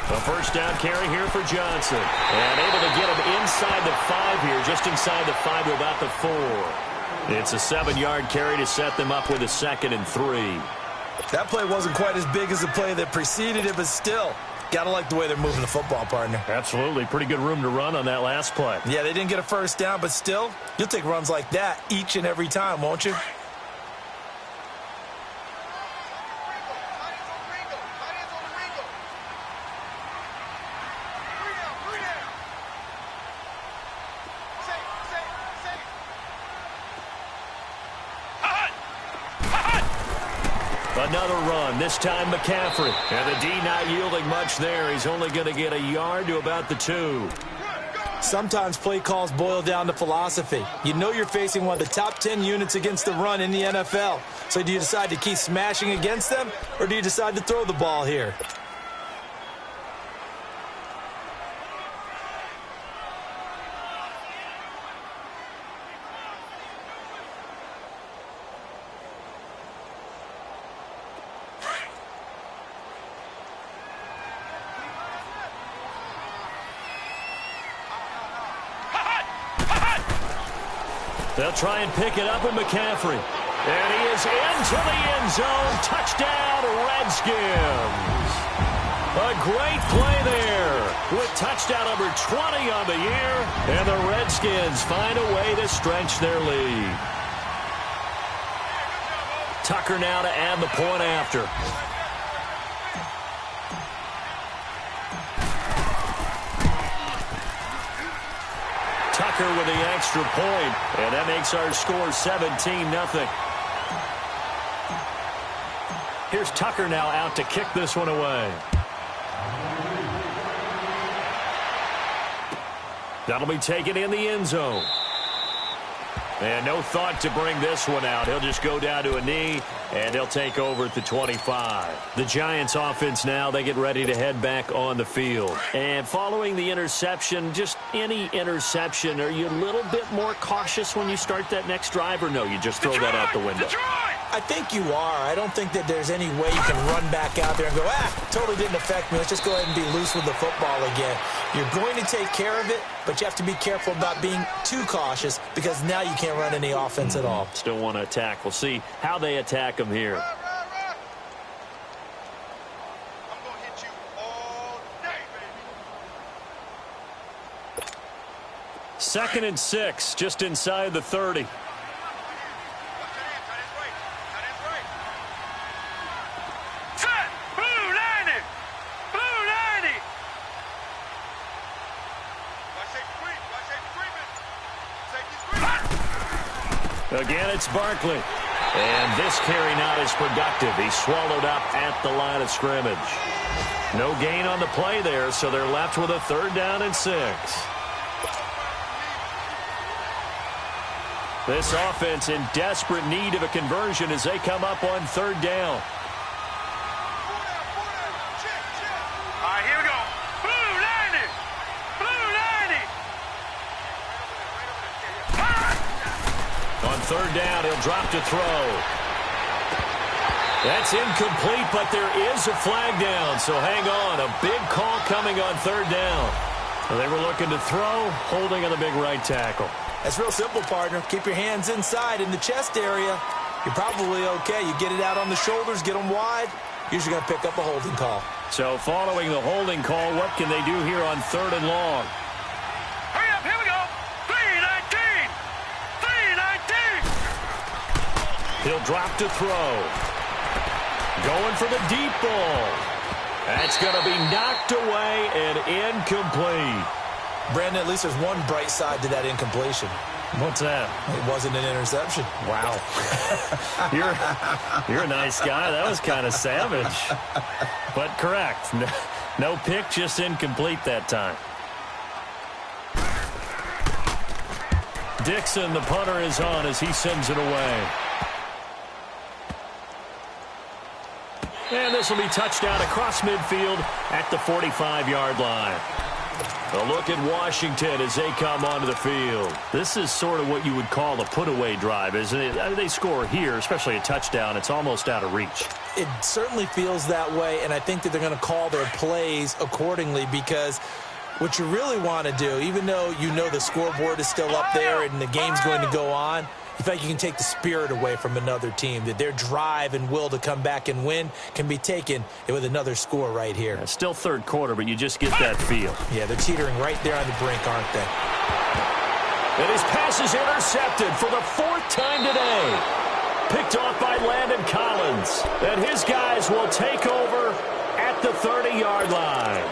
[SPEAKER 1] A 1st down carry here for Johnson. And able to get him inside the 5 here, just inside the 5 to about the 4. It's a 7-yard carry to set them up with a 2nd and 3.
[SPEAKER 2] That play wasn't quite as big as the play that preceded it, but still, gotta like the way they're moving the football, partner.
[SPEAKER 1] Absolutely. Pretty good room to run on that last play.
[SPEAKER 2] Yeah, they didn't get a 1st down, but still, you'll take runs like that each and every time, won't you?
[SPEAKER 1] Another run, this time McCaffrey. And the D not yielding much there. He's only going to get a yard to about the 2.
[SPEAKER 2] Sometimes play calls boil down to philosophy. You know you're facing one of the top 10 units against the run in the NFL. So do you decide to keep smashing against them, or do you decide to throw the ball here?
[SPEAKER 1] They'll try and pick it up with McCaffrey. And he is into the end zone. Touchdown, Redskins. A great play there with touchdown number 20 on the year. And the Redskins find a way to stretch their lead. Tucker now to add the point after. Tucker with the extra point, and that makes our score 17-0. Here's Tucker now out to kick this one away. That'll be taken in the end zone. And no thought to bring this one out. He'll just go down to a knee, and he'll take over at the 25. The Giants offense now, they get ready to head back on the field. And following the interception, just any interception, are you a little bit more cautious when you start that next drive, or no, you just throw that out the window?
[SPEAKER 2] I think you are. I don't think that there's any way you can run back out there and go, totally didn't affect me. Let's just go ahead and be loose with the football again. You're going to take care of it, but you have to be careful about being too cautious because now you can't run any offense at all.
[SPEAKER 1] Still want to attack. We'll see how they attack them here.
[SPEAKER 3] I'm going to hit you all day, baby.
[SPEAKER 1] 2nd and 6, just inside the 30. Again, it's Barkley. And this carry not as productive. He's swallowed up at the line of scrimmage. No gain on the play there, so they're left with a 3rd down and 6. This offense in desperate need of a conversion as they come up on 3rd down.
[SPEAKER 3] All right, here we go. Blue 90. Blue 90.
[SPEAKER 1] On 3rd down, he'll drop to throw. That's incomplete, but there is a flag down, so hang on. A big call coming on 3rd down. They were looking to throw, holding on the big right tackle.
[SPEAKER 2] That's real simple, partner. Keep your hands inside in the chest area. You're probably okay. You get it out on the shoulders, get them wide. Usually going to pick up a holding call.
[SPEAKER 1] So following the holding call, what can they do here on 3rd and long?
[SPEAKER 3] Hurry up, here we go. 3-19. 3-19.
[SPEAKER 1] He'll drop to throw. Going for the deep ball. That's going to be knocked away and incomplete.
[SPEAKER 2] Brandon, at least there's one bright side to that incompletion.
[SPEAKER 1] What's that?
[SPEAKER 2] It wasn't an interception.
[SPEAKER 1] Wow. You're a nice guy. That was kind of savage. But correct. No pick, just incomplete that time. Dixon, the punter, is on as he sends it away. And this will be touchdown across midfield at the 45-yard line. A look at Washington as they come onto the field. This is sort of what you would call a put-away drive, isn't it? They score here, especially a touchdown. It's almost out of reach.
[SPEAKER 2] It certainly feels that way, and I think that they're going to call their plays accordingly because what you really want to do, even though you know the scoreboard is still up there and the game's going to go on, you feel like you can take the spirit away from another team, that their drive and will to come back and win can be taken with another score right here.
[SPEAKER 1] It's still 3rd quarter, but you just get that feel.
[SPEAKER 2] Yeah, they're teetering right there on the brink, aren't they?
[SPEAKER 1] And his pass is intercepted for the 4th time today. Picked off by Landon Collins. And his guys will take over at the 30-yard line.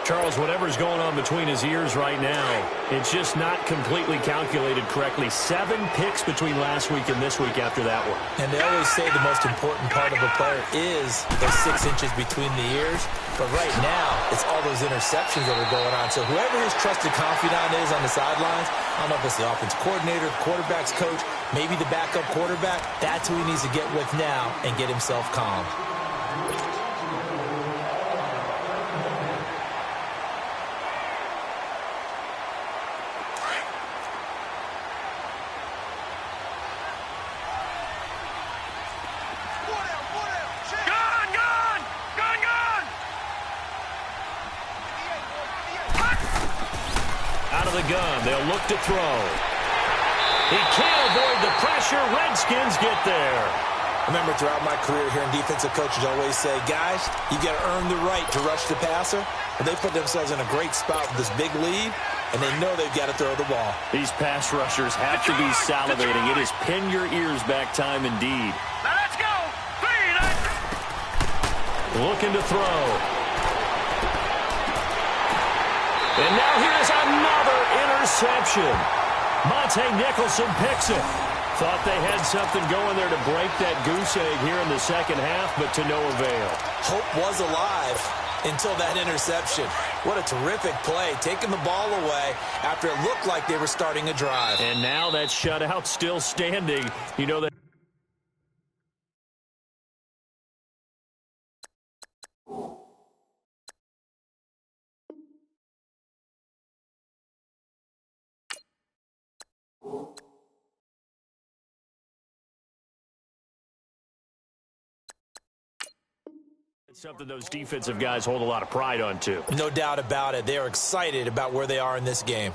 [SPEAKER 1] Charles, whatever's going on between his ears right now, it's just not completely calculated correctly. 7 picks between last week and this week after that one.
[SPEAKER 2] And they always say the most important part of a player is those 6 inches between the ears. But right now, it's all those interceptions that are going on. So whoever his trusted confidant is on the sidelines, I don't know if it's the offense coordinator, the quarterback's coach, maybe the backup quarterback, that's who he needs to get with now and get himself calm.
[SPEAKER 1] Gun. They'll look to throw. He can't avoid the pressure. Redskins get there.
[SPEAKER 2] Remember, throughout my career here in defensive coaches always say, guys, you got to earn the right to rush the passer. And they put themselves in a great spot with this big lead, and they know they've got to throw the ball.
[SPEAKER 1] These pass rushers have to be salivating. It is pin your ears back time indeed.
[SPEAKER 3] Now let's go.
[SPEAKER 1] Looking to throw. And now here's another interception. Monte Nicholson picks it. Thought they had something going there to break that goose egg here in the second half, but to no avail.
[SPEAKER 2] Hope was alive until that interception. What a terrific play, taking the ball away after it looked like they were starting a drive.
[SPEAKER 1] And now that shutout still standing. You know that. It's something those defensive guys hold a lot of pride on, too.
[SPEAKER 2] No doubt about it. They are excited about where they are in this game.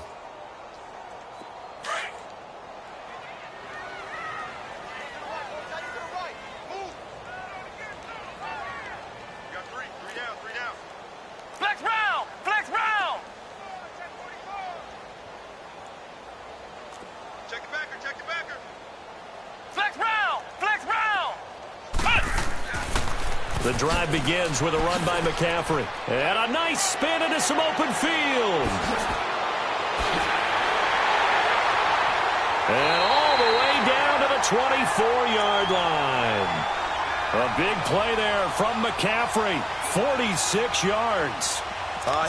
[SPEAKER 1] The drive begins with a run by McCaffrey. And a nice spin into some open field. And all the way down to the 24-yard line. A big play there from McCaffrey. 46 yards.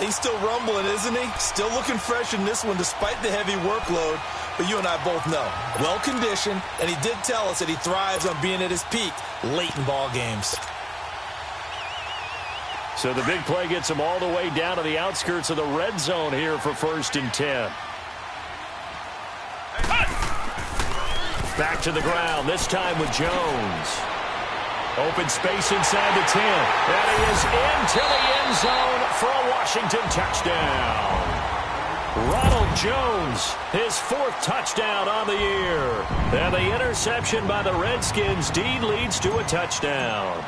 [SPEAKER 2] He's still rumbling, isn't he? Still looking fresh in this one despite the heavy workload. But you and I both know, well-conditioned, and he did tell us that he thrives on being at his peak late in ball games.
[SPEAKER 1] So the big play gets him all the way down to the outskirts of the red zone here for 1st and 10. Back to the ground, this time with Jones. Open space inside the 10. And he is into the end zone for a Washington touchdown. Ronald Jones, his 4th touchdown on the year. And the interception by the Redskins indeed leads to a touchdown.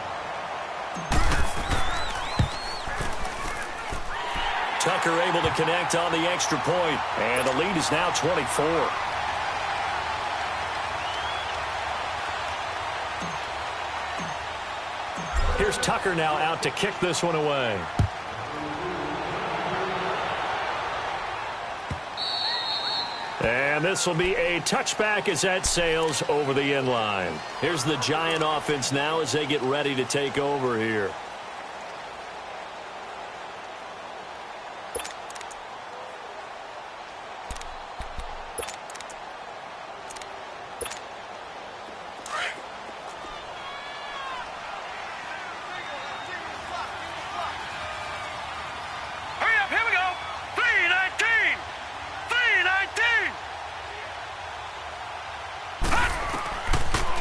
[SPEAKER 1] Tucker able to connect on the extra point, and the lead is now 24. Here's Tucker now out to kick this one away. And this will be a touchback as that sails over the end line. Here's the Giant offense now as they get ready to take over here.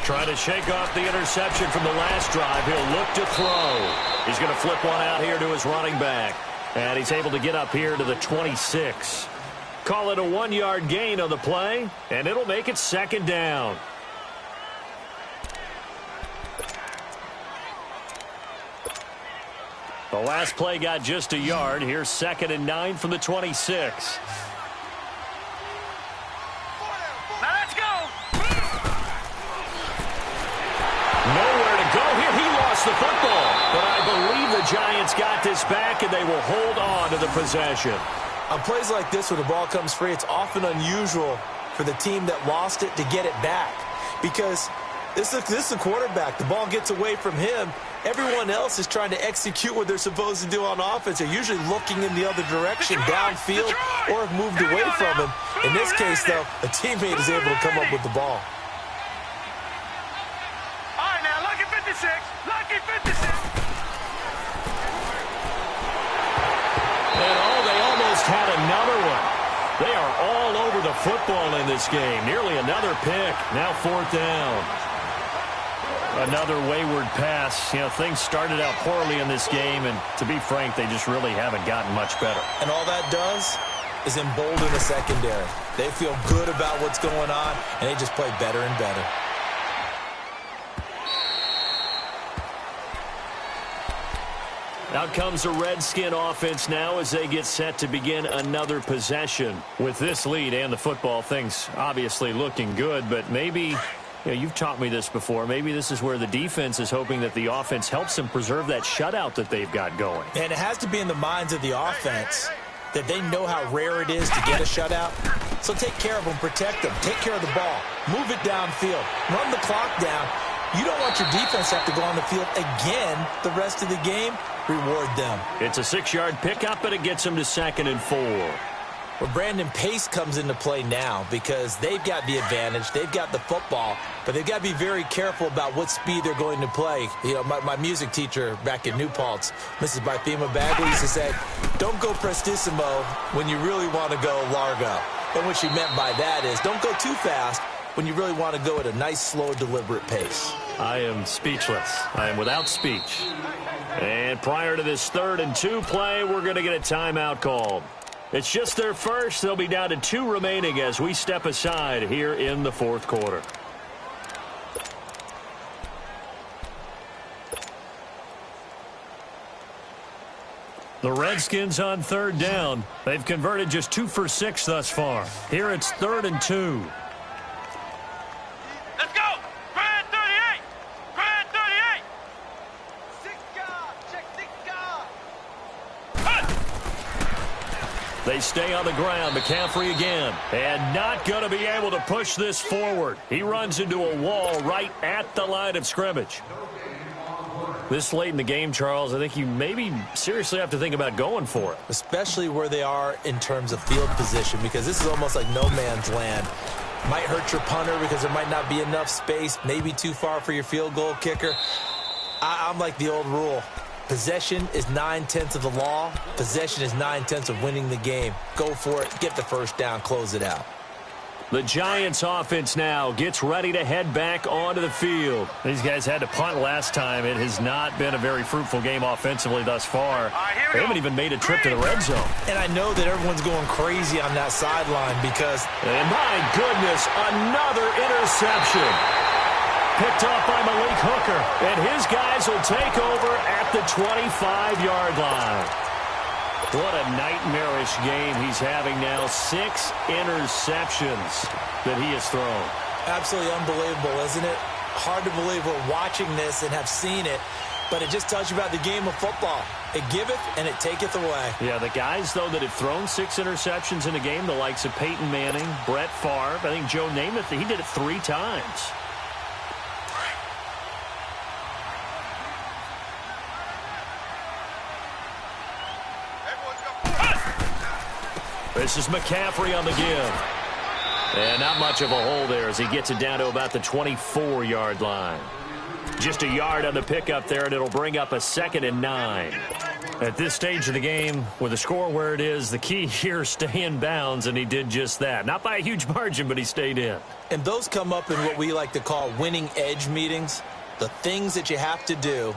[SPEAKER 1] Trying to shake off the interception from the last drive. He'll look to throw. He's going to flip one out here to his running back. And he's able to get up here to the 26. Call it a 1-yard gain on the play, and it'll make it 2nd down. The last play got just a yard. Here's 2nd and 9 from the 26. Nowhere to go here. He lost the football, but I believe the Giants got this back, and they will hold on to the possession.
[SPEAKER 2] On plays like this where the ball comes free, it's often unusual for the team that lost it to get it back. Because this is a quarterback. The ball gets away from him. Everyone else is trying to execute what they're supposed to do on offense. They're usually looking in the other direction, downfield, or have moved away from him. In this case, though, a teammate is able to come up with the ball.
[SPEAKER 3] All right, now, lucky 56. Lucky 56.
[SPEAKER 1] And they almost had another one. They are all over the football in this game. Nearly another pick. Now 4th down. Another wayward pass. You know, things started out poorly in this game, and to be frank, they just really haven't gotten much better.
[SPEAKER 2] And all that does is embolden the secondary. They feel good about what's going on, and they just play better and better.
[SPEAKER 1] Out comes the Redskin offense now as they get set to begin another possession. With this lead and the football, things obviously looking good, but maybe... You know, you've taught me this before. Maybe this is where the defense is hoping that the offense helps them preserve that shutout that they've got going.
[SPEAKER 2] And it has to be in the minds of the offense that they know how rare it is to get a shutout. So take care of them, protect them, take care of the ball, move it downfield, run the clock down. You don't want your defense to have to go on the field again the rest of the game. Reward them.
[SPEAKER 1] It's a 6-yard pickup, but it gets them to 2nd and 4.
[SPEAKER 2] Well, Brandon, pace comes into play now because they've got the advantage. They've got the football, but they've got to be very careful about what speed they're going to play. You know, my music teacher back in New Paltz, Mrs. Bythema Bagley, used to say, don't go prestissimo when you really want to go largo. And what she meant by that is don't go too fast when you really want to go at a nice, slow, deliberate pace.
[SPEAKER 1] I am speechless. I am without speech. And prior to this 3rd and 2 play, we're going to get a timeout called. It's just their first. They'll be down to 2 remaining as we step aside here in the 4th quarter. The Redskins on 3rd down. They've converted just 2 for 6 thus far. Here it's 3rd and 2.
[SPEAKER 3] Let's go. Grand 38. Grand 38. 6 guard. Check 6 guard.
[SPEAKER 1] They stay on the ground. McCaffrey again. And not going to be able to push this forward. He runs into a wall right at the line of scrimmage. This late in the game, Charles, I think you maybe seriously have to think about going for it.
[SPEAKER 2] Especially where they are in terms of field position, because this is almost like no man's land. Might hurt your punter because there might not be enough space, maybe too far for your field goal kicker. I'm like the old rule. Possession is 9/10 of the law. Possession is 9/10 of winning the game. Go for it. Get the first down. Close it out.
[SPEAKER 1] The Giants offense now gets ready to head back onto the field. These guys had to punt last time. It has not been a very fruitful game offensively thus far. They haven't even made a trip to the red zone.
[SPEAKER 2] And I know that everyone's going crazy on that sideline because...
[SPEAKER 1] And my goodness, another interception. Picked off by Malik Hooker. And his guys will take over at the 25-yard line. What a nightmarish game he's having now. 6 interceptions that he has thrown.
[SPEAKER 2] Absolutely unbelievable, isn't it? Hard to believe we're watching this and have seen it, but it just tells you about the game of football. It giveth and it taketh away.
[SPEAKER 1] Yeah, the guys, though, that have thrown 6 interceptions in a game, the likes of Peyton Manning, Brett Favre, I think Joe Namath, he did it 3 times. This is McCaffrey on the give. And not much of a hole there as he gets it down to about the 24-yard line. Just a yard on the pickup there, and it'll bring up a 2nd and 9. At this stage of the game, with the score where it is, the key here, stay in bounds, and he did just that. Not by a huge margin, but he stayed in.
[SPEAKER 2] And those come up in what we like to call winning edge meetings. The things that you have to do,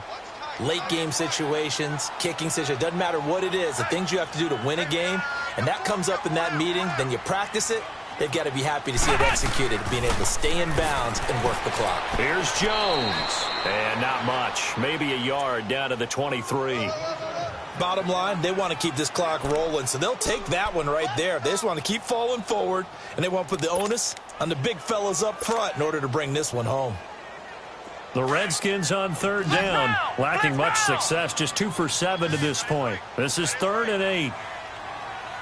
[SPEAKER 2] late game situations, kicking situations, doesn't matter what it is, the things you have to do to win a game, and that comes up in that meeting, then you practice it. They've got to be happy to see it executed, being able to stay in bounds and work the clock.
[SPEAKER 1] Here's Jones. And not much. Maybe a yard down to the 23.
[SPEAKER 2] Bottom line, they want to keep this clock rolling, so they'll take that one right there. They just want to keep falling forward, and they want to put the onus on the big fellas up front in order to bring this one home.
[SPEAKER 1] The Redskins on third down, lacking much success, just 2 for 7 to this point. This is 3rd and 8.
[SPEAKER 3] Here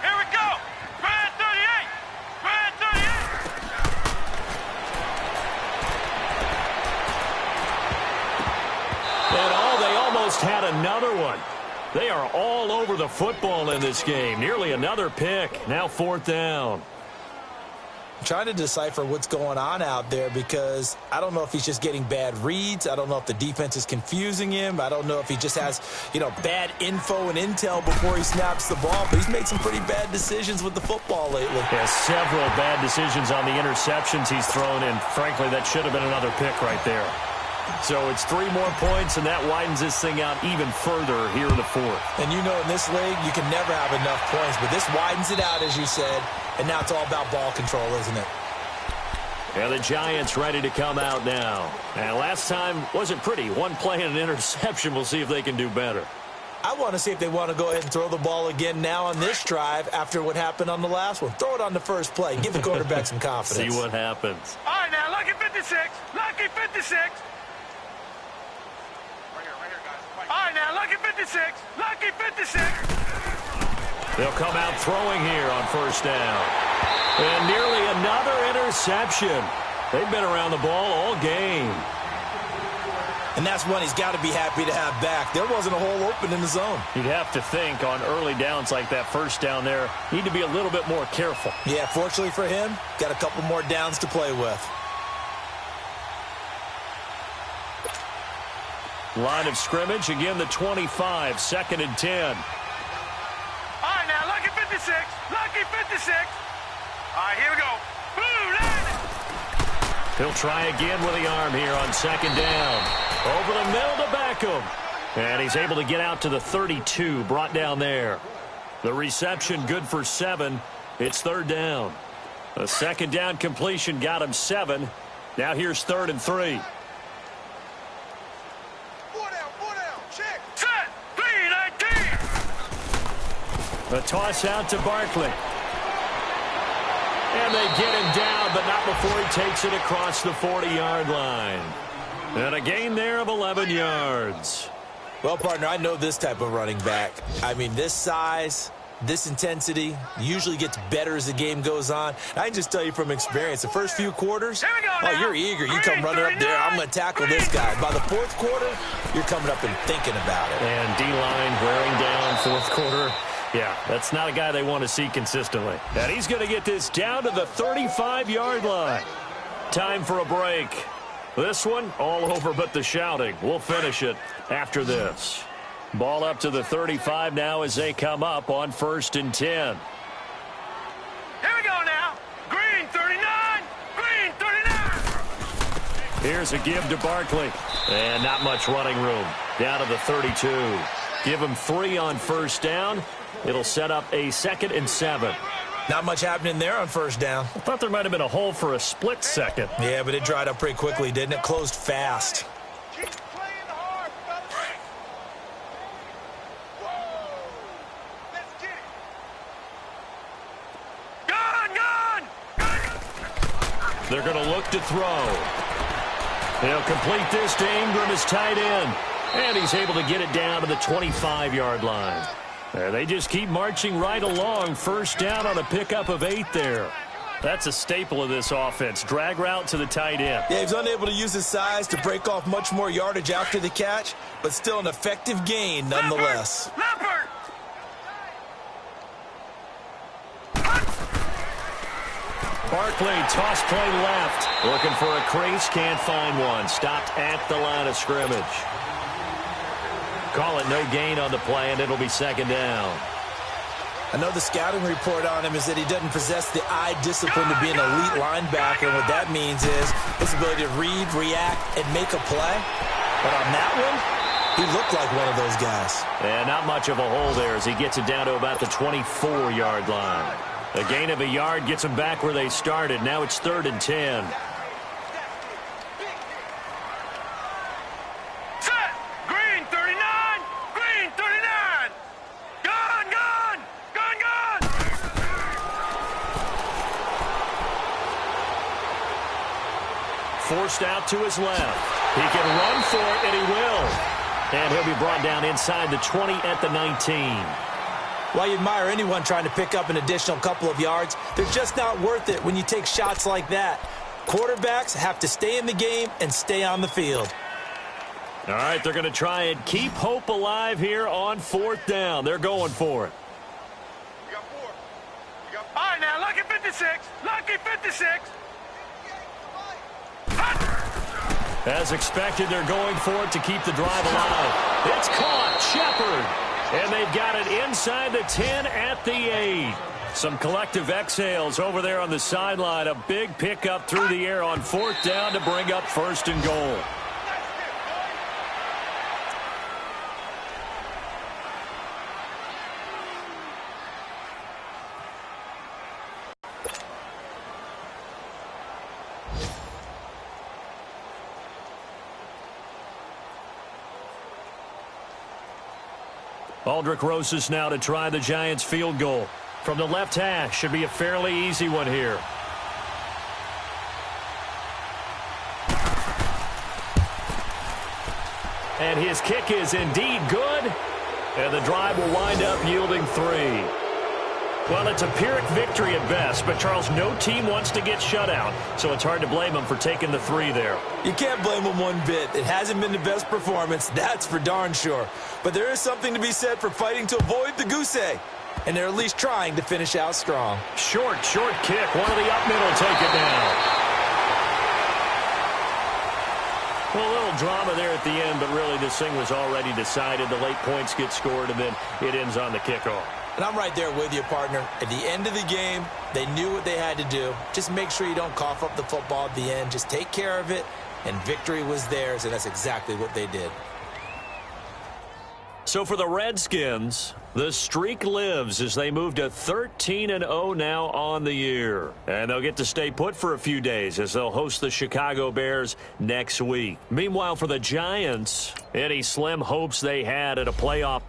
[SPEAKER 3] we go. Grand 38. Grand 38.
[SPEAKER 1] And they almost had another one. They are all over the football in this game. Nearly another pick. Now 4th down.
[SPEAKER 2] I'm trying to decipher what's going on out there because I don't know if he's just getting bad reads. I don't know if the defense is confusing him. I don't know if he just has, bad info and intel before he snaps the ball. But he's made some pretty bad decisions with the football lately.
[SPEAKER 1] Yeah, several bad decisions on the interceptions he's thrown, and frankly, that should have been another pick right there. So it's 3 more points, and that widens this thing out even further here in the 4th.
[SPEAKER 2] And in this league, you can never have enough points, but this widens it out, as you said, and now it's all about ball control, isn't it?
[SPEAKER 1] And the Giants ready to come out now. And last time wasn't pretty. 1 play and an interception. We'll see if they can do better.
[SPEAKER 2] I want to see if they want to go ahead and throw the ball again now on this drive after what happened on the last one. Throw it on the first play. Give the quarterback some confidence.
[SPEAKER 1] See what happens.
[SPEAKER 3] All right, now, lucky 56. Lucky 56. All right, now, lucky 56. Lucky 56.
[SPEAKER 1] They'll come out throwing here on 1st down. And nearly another interception. They've been around the ball all game.
[SPEAKER 2] And that's one he's got to be happy to have back. There wasn't a hole open in the zone.
[SPEAKER 1] You'd have to think on early downs like that 1st down there, need to be a little bit more careful.
[SPEAKER 2] Yeah, fortunately for him, got a couple more downs to play with.
[SPEAKER 1] Line of scrimmage, again the 25, 2nd and 10.
[SPEAKER 3] All right, now, lucky 56. Lucky 56. All right, here we go. Boom,
[SPEAKER 1] He'll try again with the arm here on 2nd down. Over the middle to Beckham. And he's able to get out to the 32, brought down there. The reception good for 7. It's 3rd down. A 2nd down completion got him 7. Now here's 3rd and 3. A toss out to Barkley. And they get him down, but not before he takes it across the 40-yard line. And a gain there of 11 yards.
[SPEAKER 2] Well, partner, I know this type of running back. I mean, this size, this intensity usually gets better as the game goes on. I can just tell you from experience, the first few quarters, you're eager. You come running up there, I'm going to tackle this guy. By the 4th quarter, you're coming up and thinking about it.
[SPEAKER 1] And D-line wearing down 4th quarter. Yeah, that's not a guy they want to see consistently. And he's going to get this down to the 35-yard line. Time for a break. This one, all over but the shouting. We'll finish it after this. Ball up to the 35 now as they come up on 1st and 10.
[SPEAKER 3] Here we go now. Green 39. Green 39.
[SPEAKER 1] Here's a give to Barkley. And not much running room. Down to the 32. Give him 3 on 1st down. It'll set up a 2nd and 7.
[SPEAKER 2] Not much happening there on 1st down.
[SPEAKER 1] I thought there might have been a hole for a split second.
[SPEAKER 2] Yeah, but it dried up pretty quickly, didn't it? Closed fast.
[SPEAKER 3] Keep playing hard, fellas. Whoa. Let's get it. Gun.
[SPEAKER 1] They're going to look to throw. He'll complete this to Ingram as tight end. And he's able to get it down to the 25-yard line. They just keep marching right along. 1st down on a pickup of 8 there. That's a staple of this offense. Drag route to the tight end.
[SPEAKER 2] Yeah, he's unable to use his size to break off much more yardage after the catch, but still an effective gain nonetheless.
[SPEAKER 3] Leopard.
[SPEAKER 1] Barkley, toss play left. Looking for a crease, can't find one. Stopped at the line of scrimmage. Call it no gain on the play, and it'll be 2nd down.
[SPEAKER 2] I know the scouting report on him is that he doesn't possess the eye discipline to be an elite linebacker, and what that means is his ability to read, react, and make a play. But on that one, he looked like one of those guys.
[SPEAKER 1] And not much of a hole there as he gets it down to about the 24-yard line. A gain of a yard gets them back where they started. Now it's 3rd and 10.
[SPEAKER 3] Set. Green 39. Green 39. Gun.
[SPEAKER 1] Forced out to his left. He can run for it, and he will. And he'll be brought down inside the 20 at the 19.
[SPEAKER 2] While you admire anyone trying to pick up an additional couple of yards, they're just not worth it when you take shots like that. Quarterbacks have to stay in the game and stay on the field.
[SPEAKER 1] All right, they're going to try and keep hope alive here on 4th down. They're going for it.
[SPEAKER 3] You got 4. All right, now, lucky 56. Lucky 56.
[SPEAKER 1] As expected, they're going for it to keep the drive alive. It's caught. Shepard. And they've got it inside the 10 at the 8. Some collective exhales over there on the sideline. A big pickup through the air on 4th down to bring up 1st and goal. Aldrick Rosas now to try the Giants field goal. From the left hash, should be a fairly easy one here. And his kick is indeed good. And the drive will wind up yielding 3. Well, it's a Pyrrhic victory at best, but Charles, no team wants to get shut out, so it's hard to blame them for taking the 3 there.
[SPEAKER 2] You can't blame them one bit. It hasn't been the best performance, that's for darn sure. But there is something to be said for fighting to avoid the goose egg, and they're at least trying to finish out strong.
[SPEAKER 1] Short kick. One of the up middle take it down. Well, a little drama there at the end, but really this thing was already decided. The late points get scored, and then it ends on the kickoff.
[SPEAKER 2] And I'm right there with you, partner. At the end of the game, they knew what they had to do. Just make sure you don't cough up the football at the end. Just take care of it, and victory was theirs, and that's exactly what they did.
[SPEAKER 1] So for the Redskins, the streak lives as they move to 13-0 now on the year. And they'll get to stay put for a few days as they'll host the Chicago Bears next week. Meanwhile, for the Giants, any slim hopes they had at a playoff